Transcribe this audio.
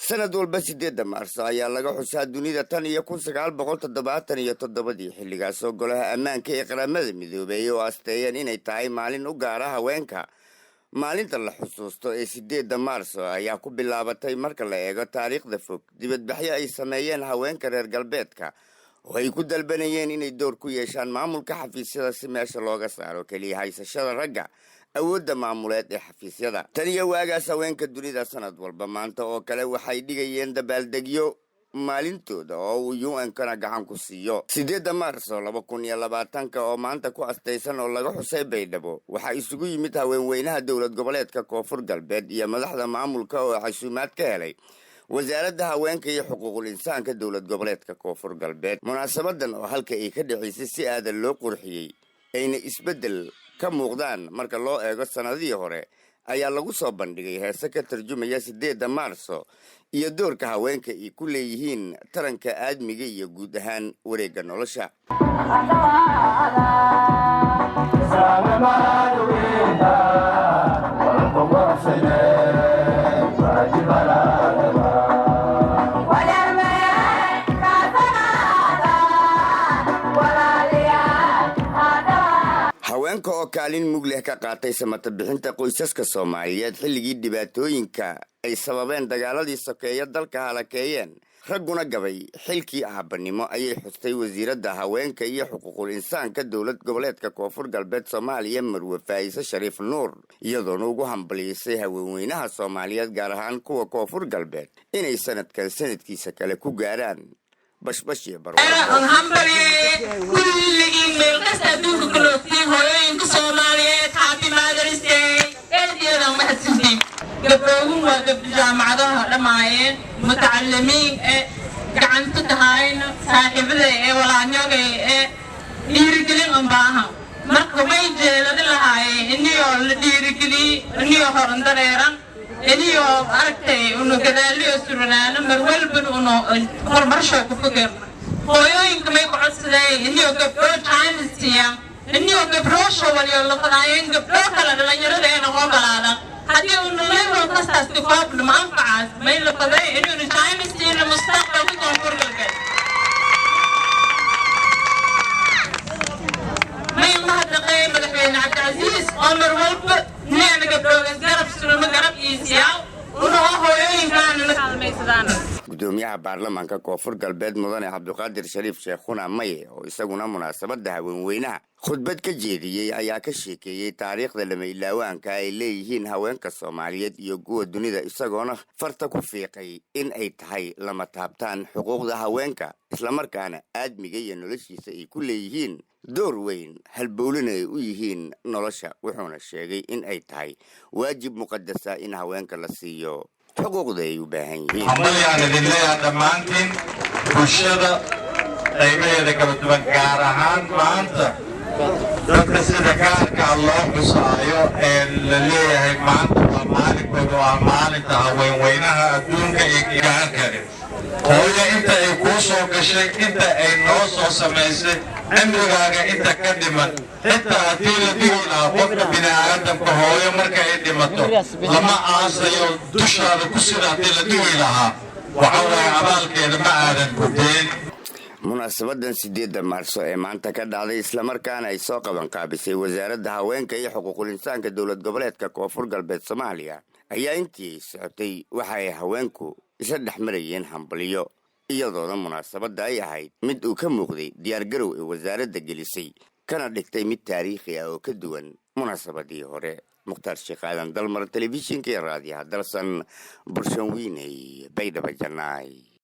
sanad walba 8 Maarso ayaa laga xusaa dunida tan iyo 1977 xilligaas oo golaha ammaanka ee qaramada midoobay oo asteeyeen inay tahay maalin u gaar ah haweenka. maalinta la xusuusto ee 8 Maarso ayaa ku bilaabatay marka la eego taariikhda fog dibadbaxyo ay sameeyeen haweenka reer galbeedka oo ay ku dalbanayeen inay door ku yeeshaan maamulka xafiisyada si meesha looga saaro kaliya haysashada ragga awoodda maamuleed ee xafiisyada. tan iyo waagaas haweenka dunida sanad walba maanta oo kale waxay dhigayeen dabaaldegyo maalintooda oo uu UN-kana gacan ku siiyo. 8 Maarso 2020 oo maanta ku astaysan oo laga xusay Baydhabo waxaa isugu yimid haweenweynaha dowlad goboleedka Koonfur Galbeed iyo madaxda maamulka oo casuumaad ka helay wasaaradda haweenka iyo xuquuqul insaanka dowlad goboleedka Koonfur Galbeed. munaasabadan oo halka ay ka dhaxaysay si aadan loo qurxiyay ayna isbedel ka muuqdaan marka loo eego sanadihii hore ayaa lagu soo bandhigay heese ka tarjumaya 8 Maarso iyo doorka haweenka ay ku leeyihiin taranka aadmiga iyo guud ahaan wareegga nolosha. haweenka oo kaalin mug leh ka qaatay samata bixinta qoysaska Soomaaliyeed xilligii dhibaatooyinka ay sababeen dagaaladii sokeeye dalka halakeeyeen ragguna gabay xilkii aabanimo ayay xustay wasiiradda haweenka iyo xuquuqul insaanka dowlad goboleedka Koonfur Galbeed Soomaaliya Marwe Faaiise Shariif Nuur iyadoona ugu hambalyeysay haweenweynaha Soomaaliyeed gaar ahaan kuwa Koonfur Galbeed inay sanadkan sanadkiisa kale ku gaaraan bashbash iyo barwaaqo. gabdhuhu waa gabdho jaamacadaha dhammaayeen mutacalimiin gacanta tahayn saaxiibada walaanyoga dhiirigelin un baahan marka way jeelada lahaayeen iniyoo la dhiirigeliy iniyoo horan dareeran iniyoo aragtay unu gadaaliyo suranaano mar walban unu horumarsho ku fogeerna hooyooyinka may ku codsadeen iniyoo gabdho jaanisiya iniyoo gabdhoosha waliyo laqanaayeen gabdho kala dhalinyaradeenna oo balaadan haddii uu level kastaas ku qaablo manfacaas may la qaday inuu jaamisiina mustaqbalka Koonfur Galbeed may mahadnaqay madaxweyne Cabdicaziis Omar walba neena gabdhogaas garab sulma garab iisiyaa unoo hooyooyinkaan la kaalmaysadaan. gudoomiyaha baarlamaanka Koonfur Galbeed mudane Cabdiqaadir Shariif Sheekhuna Maye oo isaguna munaasabada haweenweynaha khudbad ka jeediyay ayaa ka sheekeeyay taariikhda lama ilaawaanka ay leeyihiin haweenka Soomaaliyeed iyo kuwa dunida isagoona farta ku fiiqay in ay tahay lama taabtaan xuquuqda haweenka isla markaana aadmiga iyo noloshiisa ay ku leeyihiin door weyn halbowlina ay u yihiin nolosha wuxuuna sheegay in ay tahay waajib muqadas ah in haweenka la siiyo xuquuqda ay u baahan yihiin. waxaan idin leeyahay dhammaantiin bulshada qaybaheeda kala duwan gaar ahaan maanta dadka sida gaarka loo xusaayo ee la leeyahay maanta waa maalinkooda waa maalinta haweenweynaha adduunka ee gaarkale hooyo inta ay kuu soo gashay inta ay noo soo samaysay cimrigaaga inta ka dhiman xitaa haddii la dhihi lahaa qofka bini'aadamka hooyo marka ay dhimato lama aasayo dushaada ku sida haddii la dhihi lahaa waxa waaye abaalkeeda ma aadan gudeen. munaasabadan 8 Maarso ee maanta ka dhacday isla markaana ay soo qaban qaabisay wasaaradda haweenka iyo xuquuqul insaanka dowlad goboleedka Koonfur Galbeed Soomaaliya ayaa intii socotay waxa ay haweenku isa dhexmarayeen hambalyo iyadoona munaasabada ay ahayd mid uu ka muuqday diyaar garow ee wasaaradda gelisay kana dhigtay mid taariikhi ah oo ka duwan munaasabadii hore. mukhtaar sheekh aadan dalmar telefishinka iyo raadiyaha dalsan Burshawiiney Baydhabo Janay.